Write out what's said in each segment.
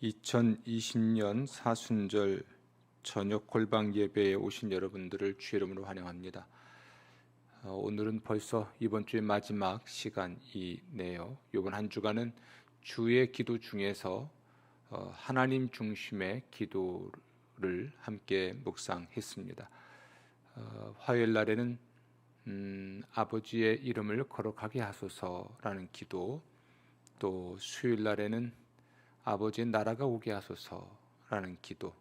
2020년 사순절 저녁 골방 예배에 오신 여러분들을 주의 이름으로 환영합니다. 오늘은 벌써 이번 주의 마지막 시간이네요. 이번 한 주간은 주의 기도 중에서 하나님 중심의 기도를 함께 묵상했습니다. 화요일 날에는 아버지의 이름을 거룩하게 하소서라는 기도, 또 수요일 날에는 아버지의 나라가 오게 하소서라는 기도,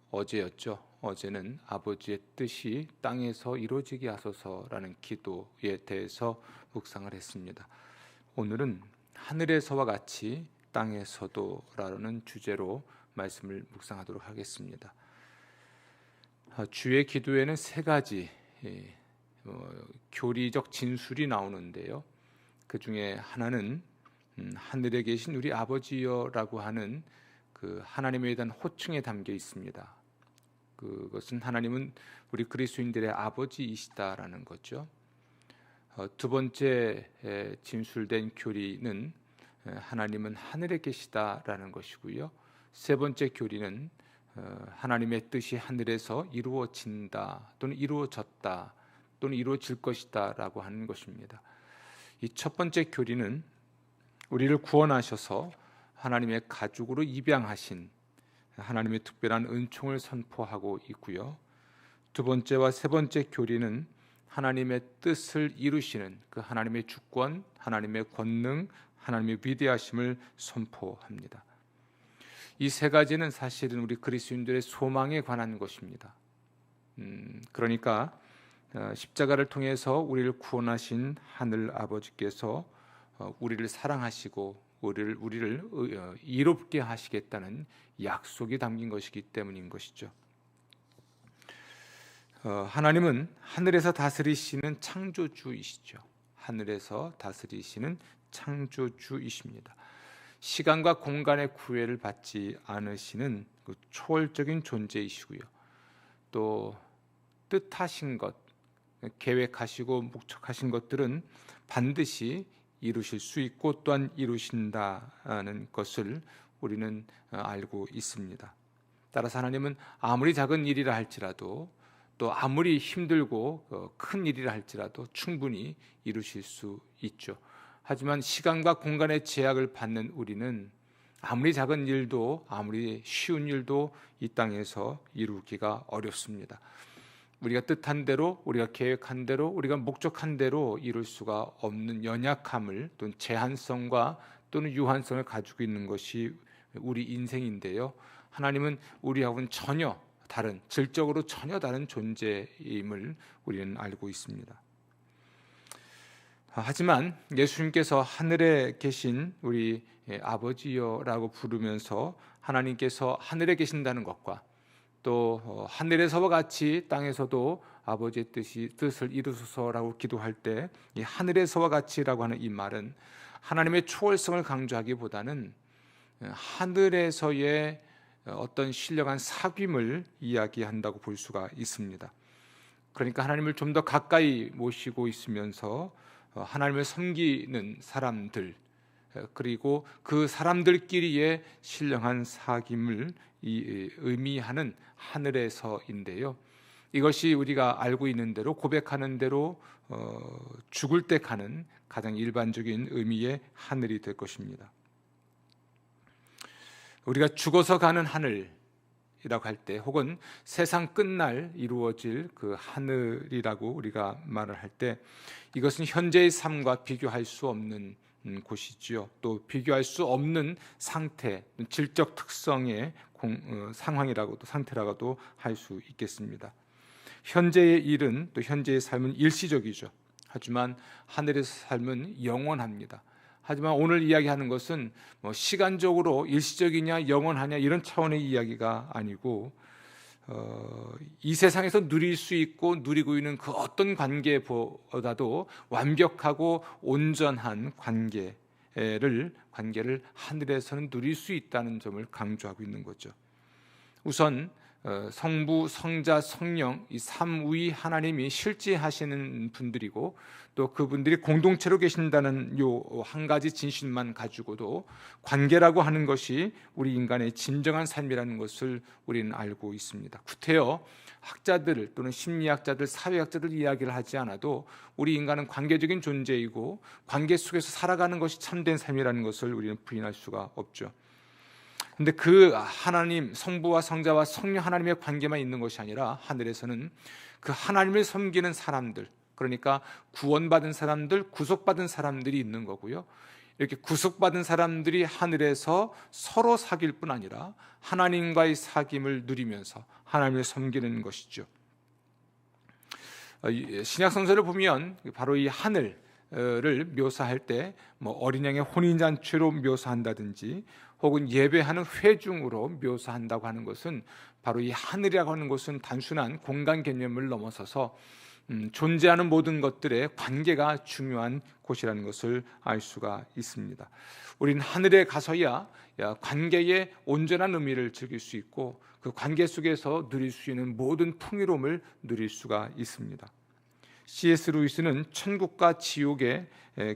어제였죠. 어제는 아버지의 뜻이 땅에서 이루어지게 하소서라는 기도에 대해서 묵상을 했습니다. 오늘은 하늘에서와 같이 땅에서도라는 주제로 말씀을 묵상하도록 하겠습니다. 주의 기도에는 세 가지 교리적 진술이 나오는데요. 그 중에 하나는 하늘에 계신 우리 아버지여라고 하는 그 하나님에 대한 호칭에 담겨 있습니다. 그것은 하나님은 우리 그리스도인들의 아버지이시다라는 거죠. 두 번째 진술된 교리는 하나님은 하늘에 계시다라는 것이고요. 세 번째 교리는 하나님의 뜻이 하늘에서 이루어진다 또는 이루어졌다 또는 이루어질 것이다라고 하는 것입니다. 이 첫 번째 교리는 우리를 구원하셔서 하나님의 가족으로 입양하신 하나님의 특별한 은총을 선포하고 있고요. 두 번째와 세 번째 교리는 하나님의 뜻을 이루시는 그 하나님의 주권, 하나님의 권능, 하나님의 위대하심을 선포합니다. 이 세 가지는 사실은 우리 그리스도인들의 소망에 관한 것입니다. 그러니까 십자가를 통해서 우리를 구원하신 하늘 아버지께서 우리를 사랑하시고 우리를 이롭게 하시겠다는 약속이 담긴 것이기 때문인 것이죠. 하나님은 하늘에서 다스리시는 창조주이시죠. 하늘에서 다스리시는 창조주이십니다. 시간과 공간의 구애를 받지 않으시는 그 초월적인 존재이시고요. 또 뜻하신 것, 계획하시고 목적하신 것들은 반드시 이루실 수 있고 또한 이루신다는 것을 우리는 알고 있습니다. 따라서 하나님은 아무리 작은 일이라 할지라도 또 아무리 힘들고 큰 일이라 할지라도 충분히 이루실 수 있죠. 하지만 시간과 공간의 제약을 받는 우리는 아무리 작은 일도 아무리 쉬운 일도 이 땅에서 이루기가 어렵습니다. 우리가 뜻한 대로, 우리가 계획한 대로, 우리가 목적한 대로 이룰 수가 없는 연약함을 또는 제한성과 또는 유한성을 가지고 있는 것이 우리 인생인데요. 하나님은 우리하고는 전혀 다른, 질적으로 전혀 다른 존재임을 우리는 알고 있습니다. 하지만 예수님께서 하늘에 계신 우리 아버지여라고 부르면서 하나님께서 하늘에 계신다는 것과 또 하늘에서와 같이 땅에서도 아버지의 뜻을 이루소서라고 기도할 때 이 하늘에서와 같이라고 하는 이 말은 하나님의 초월성을 강조하기보다는 하늘에서의 어떤 신령한 사귐을 이야기한다고 볼 수가 있습니다. 그러니까 하나님을 좀 더 가까이 모시고 있으면서 하나님을 섬기는 사람들, 그리고 그 사람들끼리의 신령한 사귐을 의미하는 하늘에서인데요. 이것이 우리가 알고 있는 대로, 고백하는 대로 죽을 때 가는 가장 일반적인 의미의 하늘이 될 것입니다. 우리가 죽어서 가는 하늘이라고 할 때, 혹은 세상 끝날 이루어질 그 하늘이라고 우리가 말을 할 때, 이것은 현재의 삶과 비교할 수 없는 곳이지요. 또 비교할 수 없는 상태, 질적 특성의 상황이라고도, 상태라고도 할 수 있겠습니다. 현재의 일은, 또 현재의 삶은 일시적이죠. 하지만 하늘에서 삶은 영원합니다. 하지만 오늘 이야기하는 것은 시간적으로 일시적이냐 영원하냐 이런 차원의 이야기가 아니고, 이 세상에서 누릴 수 있고 누리고 있는 그 어떤 관계보다도 완벽하고 온전한 관계를 하늘에서는 누릴 수 있다는 점을 강조하고 있는 거죠. 우선 성부, 성자, 성령 이 삼위 하나님이 실제하시는 분들이고 또 그분들이 공동체로 계신다는 요 한 가지 진실만 가지고도 관계라고 하는 것이 우리 인간의 진정한 삶이라는 것을 우리는 알고 있습니다. 구태여 학자들 또는 심리학자들, 사회학자들 이야기를 하지 않아도 우리 인간은 관계적인 존재이고 관계 속에서 살아가는 것이 참된 삶이라는 것을 우리는 부인할 수가 없죠. 근데 그 하나님, 성부와 성자와 성령 하나님의 관계만 있는 것이 아니라 하늘에서는 그 하나님을 섬기는 사람들, 그러니까 구원받은 사람들, 구속받은 사람들이 있는 거고요. 이렇게 구속받은 사람들이 하늘에서 서로 사귈 뿐 아니라 하나님과의 사귐을 누리면서 하나님을 섬기는 것이죠. 신약 성서를 보면 바로 이 하늘을 묘사할 때 어린 양의 혼인잔치로 묘사한다든지 혹은 예배하는 회중으로 묘사한다고 하는 것은 바로 이 하늘이라고 하는 것은 단순한 공간 개념을 넘어서서 존재하는 모든 것들의 관계가 중요한 곳이라는 것을 알 수가 있습니다. 우리는 하늘에 가서야 관계의 온전한 의미를 즐길 수 있고 그 관계 속에서 누릴 수 있는 모든 풍요로움을 누릴 수가 있습니다. C.S. 루이스는 천국과 지옥의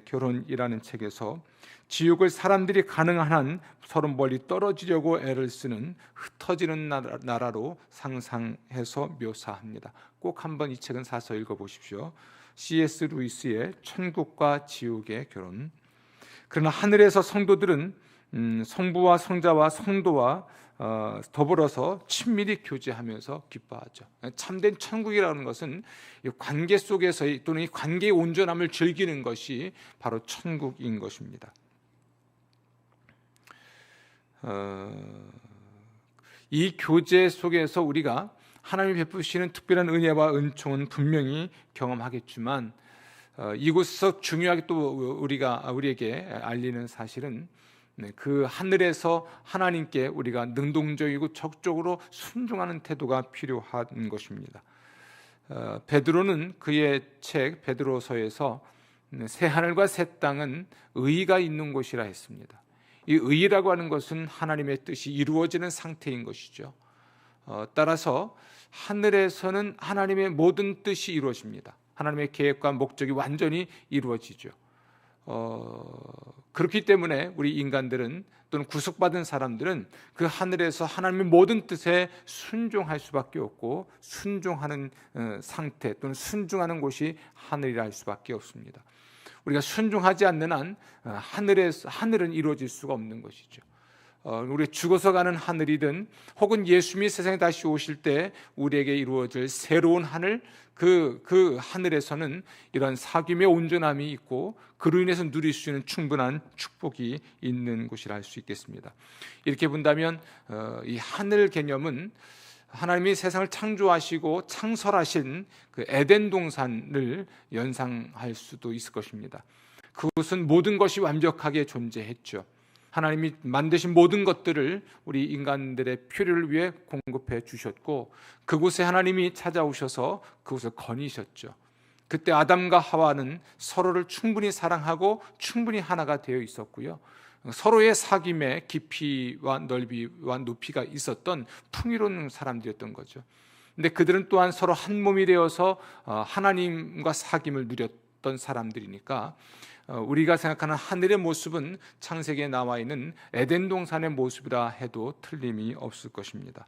결혼이라는 책에서 지옥을 사람들이 가능한 한 서로 멀리 떨어지려고 애를 쓰는 흩어지는 나라로 상상해서 묘사합니다. 꼭 한번 이 책은 사서 읽어보십시오. C.S. 루이스의 천국과 지옥의 결혼. 그러나 하늘에서 성도들은 성부와 성자와 성도와 더불어서 친밀히 교제하면서 기뻐하죠. 참된 천국이라는 것은 관계 속에서의 또는 이 관계의 온전함을 즐기는 것이 바로 천국인 것입니다. 이 교제 속에서 우리가 하나님이 베푸시는 특별한 은혜와 은총은 분명히 경험하겠지만 이곳에서 중요하게 또 우리에게 알리는 사실은 그 하늘에서 하나님께 우리가 능동적이고 적극적으로 순종하는 태도가 필요한 것입니다. 베드로는 그의 책 베드로서에서 새 하늘과 새 땅은 의가 있는 곳이라 했습니다. 이 의라고 하는 것은 하나님의 뜻이 이루어지는 상태인 것이죠. 따라서 하늘에서는 하나님의 모든 뜻이 이루어집니다. 하나님의 계획과 목적이 완전히 이루어지죠. 그렇기 때문에 우리 인간들은 또는 구속받은 사람들은 그 하늘에서 하나님의 모든 뜻에 순종할 수밖에 없고 순종하는 상태 또는 순종하는 곳이 하늘이라 할 수밖에 없습니다. 우리가 순종하지 않는 한 하늘은 이루어질 수가 없는 것이죠. 우리 죽어서 가는 하늘이든 혹은 예수님이 세상에 다시 오실 때 우리에게 이루어질 새로운 하늘, 그 하늘에서는 이런 사귐의 온전함이 있고 그로 인해서 누릴 수 있는 충분한 축복이 있는 곳이라 할 수 있겠습니다. 이렇게 본다면 이 하늘 개념은 하나님이 세상을 창조하시고 창설하신 그 에덴 동산을 연상할 수도 있을 것입니다. 그곳은 모든 것이 완벽하게 존재했죠. 하나님이 만드신 모든 것들을 우리 인간들의 필요를 위해 공급해 주셨고 그곳에 하나님이 찾아오셔서 그곳을 거니셨죠. 그때 아담과 하와는 서로를 충분히 사랑하고 충분히 하나가 되어 있었고요. 서로의 사귐에 깊이와 넓이와 높이가 있었던 풍요로운 사람들이었던 거죠. 근데 그들은 또한 서로 한 몸이 되어서 하나님과 사귐을 누렸던 사람들이니까 우리가 생각하는 하늘의 모습은 창세기에 나와 있는 에덴 동산의 모습이라 해도 틀림이 없을 것입니다.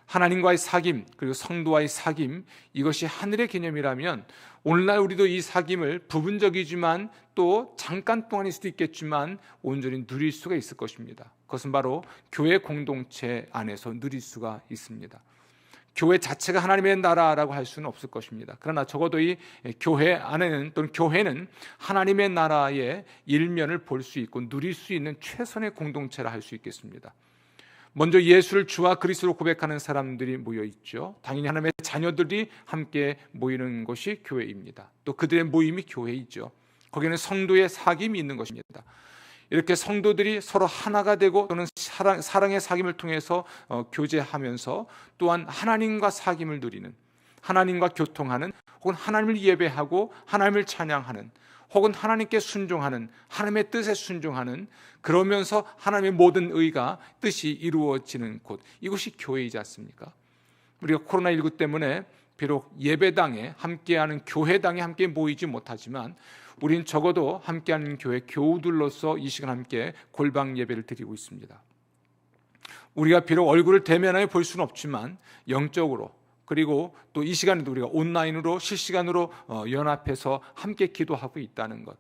하나님과의 사귐 그리고 성도와의 사귐 이것이 하늘의 개념이라면 오늘날 우리도 이 사귐을 부분적이지만 또 잠깐 동안일 수도 있겠지만 온전히 누릴 수가 있을 것입니다. 그것은 바로 교회 공동체 안에서 누릴 수가 있습니다. 교회 자체가 하나님의 나라라고 할 수는 없을 것입니다. 그러나 적어도 이 교회 안에는 또는 교회는 하나님의 나라의 일면을 볼 수 있고 누릴 수 있는 최선의 공동체라 할 수 있겠습니다. 먼저 예수를 주와 그리스도로 고백하는 사람들이 모여 있죠. 당연히 하나님의 자녀들이 함께 모이는 것이 교회입니다. 또 그들의 모임이 교회이죠. 거기는 성도의 사귐이 있는 것입니다. 이렇게 성도들이 서로 하나가 되고 또는 사랑의 사귐을 통해서 교제하면서 또한 하나님과 사귐을 누리는, 하나님과 교통하는, 혹은 하나님을 예배하고 하나님을 찬양하는, 혹은 하나님께 순종하는, 하나님의 뜻에 순종하는, 그러면서 하나님의 모든 의가 뜻이 이루어지는 곳, 이것이 교회이지 않습니까? 우리가 코로나19 때문에 비록 예배당에 함께하는 교회당에 함께 모이지 못하지만 우린 적어도 함께하는 교회 교우들로서 이 시간 함께 골방 예배를 드리고 있습니다. 우리가 비록 얼굴을 대면하여 볼 수는 없지만 영적으로, 그리고 또 이 시간에도 우리가 온라인으로 실시간으로 연합해서 함께 기도하고 있다는 것,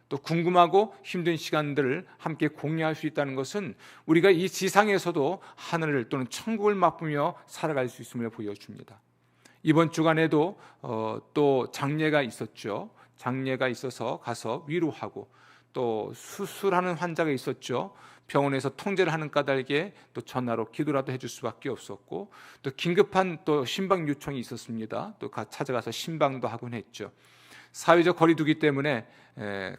또 궁금하고 힘든 시간들을 함께 공유할 수 있다는 것은 우리가 이 지상에서도 하늘을 또는 천국을 맛보며 살아갈 수 있음을 보여줍니다. 이번 주간에도 또 장례가 있었죠. 장례가 있어서 가서 위로하고, 또 수술하는 환자가 있었죠. 병원에서 통제를 하는 까닭에 또 전화로 기도라도 해줄 수밖에 없었고, 또 긴급한 또 신방 요청이 있었습니다. 또 찾아가서 신방도 하곤 했죠. 사회적 거리두기 때문에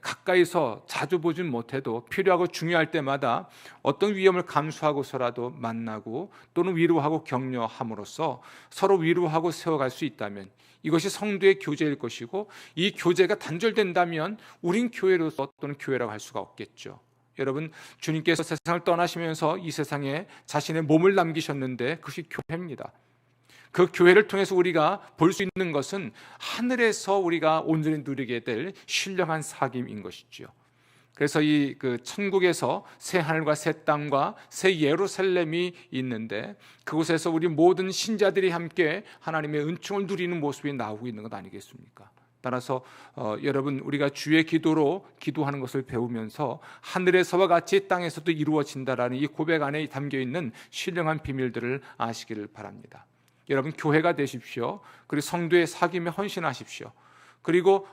가까이서 자주 보진 못해도 필요하고 중요할 때마다 어떤 위험을 감수하고서라도 만나고 또는 위로하고 격려함으로써 서로 위로하고 세워갈 수 있다면 이것이 성도의 교제일 것이고, 이 교제가 단절된다면 우린 교회로서 또는 교회라고 할 수가 없겠죠. 여러분, 주님께서 세상을 떠나시면서 이 세상에 자신의 몸을 남기셨는데 그것이 교회입니다. 그 교회를 통해서 우리가 볼 수 있는 것은 하늘에서 우리가 온전히 누리게 될 신령한 사귐인 것이지요. 그래서 이 천국에서 새 하늘과 새 땅과 새 예루살렘이 있는데, 그곳에서 우리 모든 신자들이 함께 하나님의 은총을 누리는 모습이 나오고 있는 것 아니겠습니까? 따라서 여러분, 우리가 주의 기도로 기도하는 것을 배우면서 하늘에서와 같이 땅에서도 이루어진다라는 이 고백 안에 담겨 있는 신령한 비밀들을 아시기를 바랍니다. 여러분, 교회가 되십시오. 그리고 성도의 사귐에 헌신하십시오. 그리고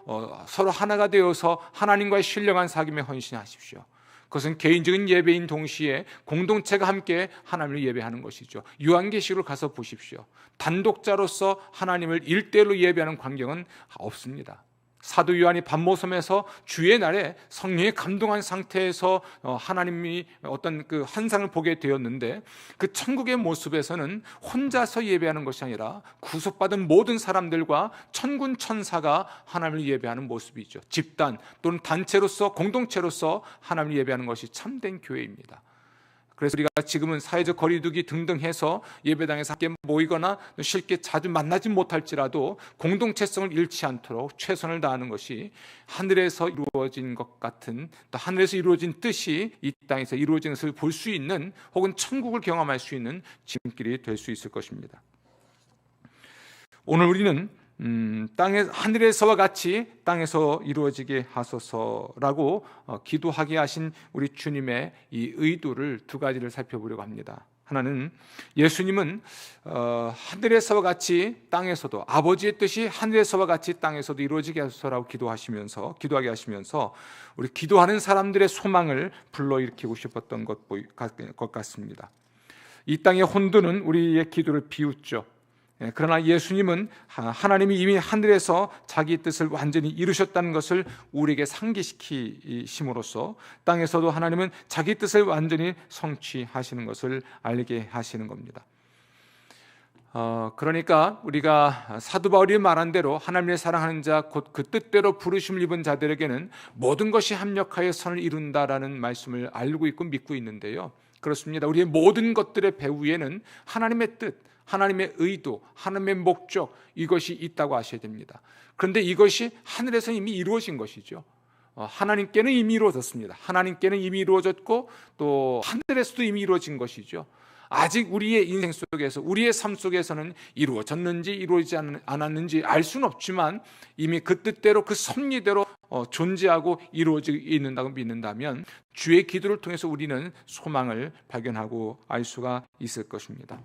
서로 하나가 되어서 하나님과의 신령한 사귐에 헌신하십시오. 그것은 개인적인 예배인 동시에 공동체가 함께 하나님을 예배하는 것이죠. 요한계시록을 가서 보십시오. 단독자로서 하나님을 1대1로 예배하는 광경은 없습니다. 사도 요한이 밤모섬에서 주의 날에 성령에 감동한 상태에서 하나님이 어떤 그 환상을 보게 되었는데, 그 천국의 모습에서는 혼자서 예배하는 것이 아니라 구속받은 모든 사람들과 천군 천사가 하나님을 예배하는 모습이죠. 집단 또는 단체로서, 공동체로서 하나님을 예배하는 것이 참된 교회입니다. 그래서 우리가 지금은 사회적 거리두기 등등 해서 예배당에서 함께 모이거나 쉽게 자주 만나지 못할지라도 공동체성을 잃지 않도록 최선을 다하는 것이 하늘에서 이루어진 것 같은, 또 하늘에서 이루어진 뜻이 이 땅에서 이루어지는 것을 볼 수 있는, 혹은 천국을 경험할 수 있는 지름길이 될 수 있을 것입니다. 오늘 우리는 하늘에서와 같이 땅에서 이루어지게 하소서라고 기도하게 하신 우리 주님의 이 의도를 두 가지를 살펴보려고 합니다. 하나는, 예수님은 하늘에서와 같이 땅에서도, 아버지의 뜻이 하늘에서와 같이 땅에서도 이루어지게 하소서라고 기도하게 하시면서 우리 기도하는 사람들의 소망을 불러일으키고 싶었던 것 같습니다. 이 땅의 혼돈은 우리의 기도를 비웃죠. 그러나 예수님은 하나님이 이미 하늘에서 자기 뜻을 완전히 이루셨다는 것을 우리에게 상기시키심으로써 땅에서도 하나님은 자기 뜻을 완전히 성취하시는 것을 알게 하시는 겁니다. 그러니까 우리가 사도 바울이 말한 대로 하나님을 사랑하는 자, 곧 그 뜻대로 부르심을 입은 자들에게는 모든 것이 합력하여 선을 이룬다라는 말씀을 알고 있고 믿고 있는데요. 그렇습니다. 우리의 모든 것들의 배후에는 하나님의 뜻, 하나님의 의도, 하나님의 목적, 이것이 있다고 아셔야 됩니다. 그런데 이것이 하늘에서 이미 이루어진 것이죠. 하나님께는 이미 이루어졌습니다. 하나님께는 이미 이루어졌고 또 하늘에서도 이미 이루어진 것이죠. 아직 우리의 인생 속에서, 우리의 삶 속에서는 이루어졌는지 이루어지지 않았는지 알 수는 없지만 이미 그 뜻대로, 그 섭리대로 존재하고 이루어지고 있는다고 믿는다면 주의 기도를 통해서 우리는 소망을 발견하고 알 수가 있을 것입니다.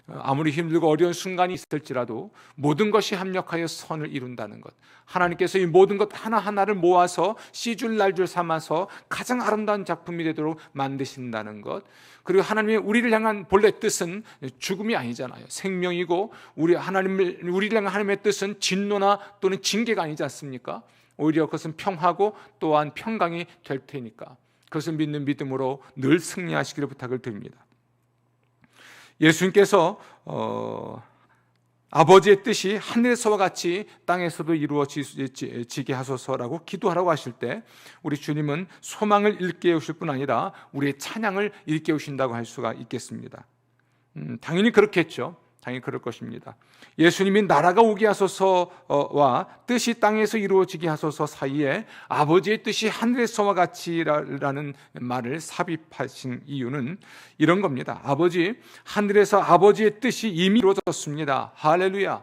아무리 힘들고 어려운 순간이 있을지라도 모든 것이 합력하여 선을 이룬다는 것, 하나님께서 이 모든 것 하나하나를 모아서 씨줄 날줄 삼아서 가장 아름다운 작품이 되도록 만드신다는 것, 그리고 하나님의 우리를 향한 본래 뜻은 죽음이 아니잖아요. 생명이고, 우리를 향한 하나님의 뜻은 진노나 또는 징계가 아니지 않습니까? 오히려 그것은 평화고 또한 평강이 될 테니까 그것을 믿는 믿음으로 늘 승리하시기를 부탁을 드립니다. 예수님께서 아버지의 뜻이 하늘에서와 같이 땅에서도 이루어지게 하소서라고 기도하라고 하실 때 우리 주님은 소망을 일깨우실 뿐 아니라 우리의 찬양을 일깨우신다고 할 수가 있겠습니다. 당연히 그렇겠죠. 당연히 그럴 것입니다. 예수님이 나라가 오게 하소서와 뜻이 땅에서 이루어지게 하소서 사이에 아버지의 뜻이 하늘에서와 같이라는 말을 삽입하신 이유는 이런 겁니다. 하늘에서 아버지의 뜻이 이미 이루어졌습니다. 할렐루야.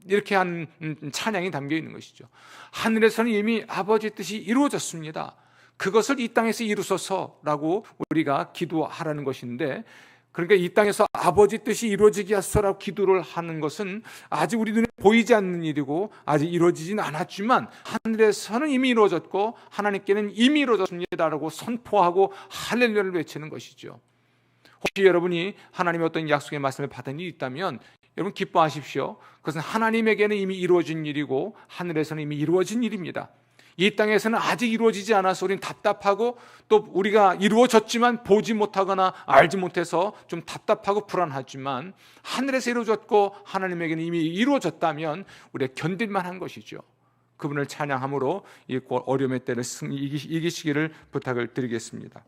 이렇게 한 찬양이 담겨 있는 것이죠. 하늘에서는 이미 아버지의 뜻이 이루어졌습니다. 그것을 이 땅에서 이루소서라고 우리가 기도하라는 것인데, 그러니까 이 땅에서 아버지 뜻이 이루어지게 하소서라고 기도를 하는 것은 아직 우리 눈에 보이지 않는 일이고 아직 이루어지진 않았지만 하늘에서는 이미 이루어졌고 하나님께는 이미 이루어졌습니다라고 선포하고 할렐루야를 외치는 것이죠. 혹시 여러분이 하나님의 어떤 약속의 말씀을 받은 일이 있다면 여러분 기뻐하십시오. 그것은 하나님에게는 이미 이루어진 일이고 하늘에서는 이미 이루어진 일입니다. 이 땅에서는 아직 이루어지지 않아서 우리는 답답하고 또 우리가 이루어졌지만 보지 못하거나 알지 못해서 좀 답답하고 불안하지만 하늘에서 이루어졌고 하나님에게는 이미 이루어졌다면 우리가 견딜만한 것이죠. 그분을 찬양함으로 이 어려움의 때를 이기시기를 부탁을 드리겠습니다.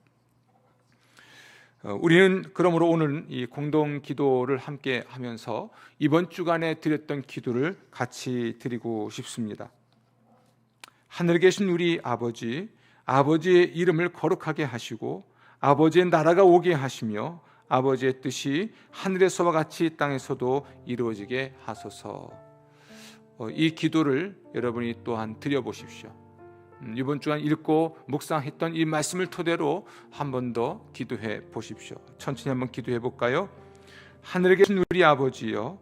우리는 그러므로 오늘 이 공동 기도를 함께 하면서 이번 주간에 드렸던 기도를 같이 드리고 싶습니다. 하늘에 계신 우리 아버지, 아버지의 이름을 거룩하게 하시고 아버지의 나라가 오게 하시며 아버지의 뜻이 하늘에서와 같이 땅에서도 이루어지게 하소서. 이 기도를 여러분이 또한 드려보십시오. 이번 주간 읽고 묵상했던 이 말씀을 토대로 한 번 더 기도해 보십시오. 천천히 한번 기도해 볼까요? 하늘에 계신 우리 아버지여,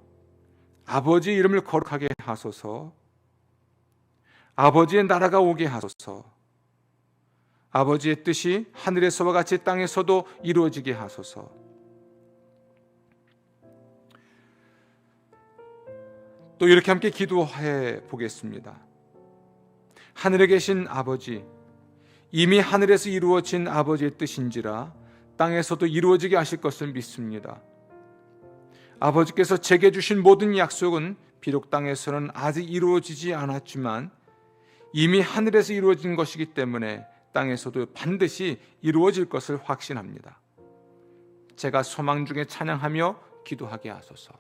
아버지의 이름을 거룩하게 하소서. 아버지의 나라가 오게 하소서. 아버지의 뜻이 하늘에서와 같이 땅에서도 이루어지게 하소서. 또 이렇게 함께 기도해 보겠습니다. 하늘에 계신 아버지, 이미 하늘에서 이루어진 아버지의 뜻인지라 땅에서도 이루어지게 하실 것을 믿습니다. 아버지께서 제게 주신 모든 약속은 비록 땅에서는 아직 이루어지지 않았지만 이미 하늘에서 이루어진 것이기 때문에 땅에서도 반드시 이루어질 것을 확신합니다. 제가 소망 중에 찬양하며 기도하게 하소서.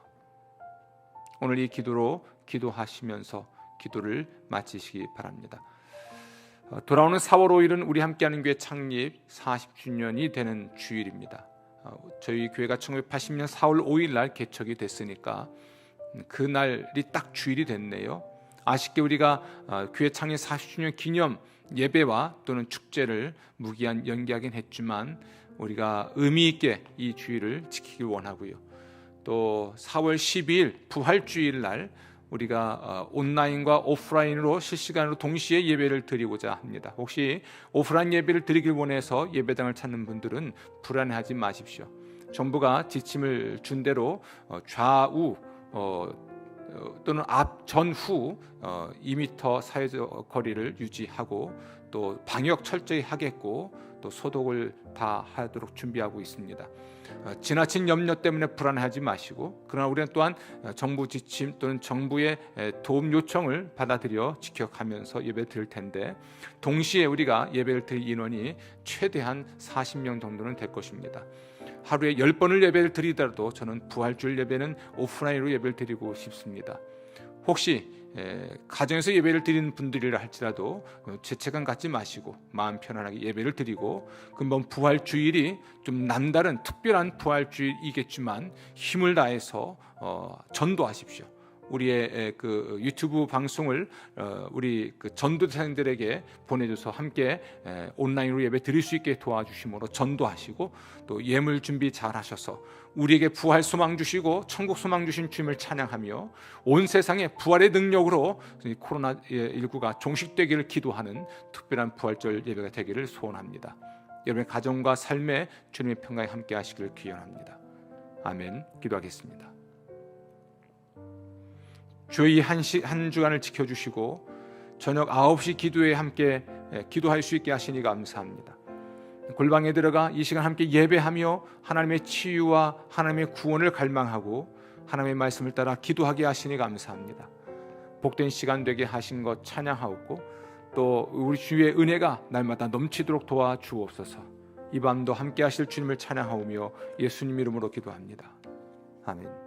오늘 이 기도로 기도하시면서 기도를 마치시기 바랍니다. 돌아오는 4월 5일은 우리 함께하는 교회 창립 40주년이 되는 주일입니다. 저희 교회가 1980년 4월 5일 날 개척이 됐으니까 그날이 딱 주일이 됐네요. 아쉽게 우리가 교회 창립 40주년 기념 예배와 또는 축제를 무기한 연기하긴 했지만 우리가 의미 있게 이 주일을 지키길 원하고요. 또 4월 12일 부활주일 날 우리가 온라인과 오프라인으로 실시간으로 동시에 예배를 드리고자 합니다. 혹시 오프라인 예배를 드리길 원해서 예배당을 찾는 분들은 불안해하지 마십시오. 정부가 지침을 준 대로 좌우 또는 앞, 전, 후 2m 사회적 거리를 유지하고 또 방역 철저히 하겠고 또 소독을 다 하도록 준비하고 있습니다. 지나친 염려 때문에 불안하지 마시고, 그러나 우리는 또한 정부 지침 또는 정부의 도움 요청을 받아들여 지켜가면서 예배를 드릴 텐데, 동시에 우리가 예배를 드릴 인원이 최대한 40명 정도는 될 것입니다. 하루에 10번을 예배를 드리더라도 저는 부활주일 예배는 오프라인으로 예배를 드리고 싶습니다. 혹시 가정에서 예배를 드리는 분들이라 할지라도 죄책감 갖지 마시고 마음 편안하게 예배를 드리고, 그럼 부활주일이 좀 남다른 특별한 부활주일이겠지만 힘을 다해서 전도하십시오. 우리의 그 유튜브 방송을 우리 그 전도사님들에게 보내줘서 함께 온라인으로 예배 드릴 수 있게 도와주심으로 전도하시고, 또 예물 준비 잘 하셔서 우리에게 부활 소망 주시고 천국 소망 주신 주님을 찬양하며 온 세상에 부활의 능력으로 코로나19가 종식되기를 기도하는 특별한 부활절 예배가 되기를 소원합니다. 여러분의 가정과 삶에 주님의 평강에 함께 하시기를 기원합니다. 아멘. 기도하겠습니다. 주의 한 주간을 지켜주시고 저녁 9시 기도에 함께 기도할 수 있게 하시니 감사합니다. 골방에 들어가 이 시간 함께 예배하며 하나님의 치유와 하나님의 구원을 갈망하고 하나님의 말씀을 따라 기도하게 하시니 감사합니다. 복된 시간 되게 하신 것 찬양하옵고, 또 우리 주의 은혜가 날마다 넘치도록 도와주옵소서. 이 밤도 함께 하실 주님을 찬양하오며 예수님 이름으로 기도합니다. 아멘.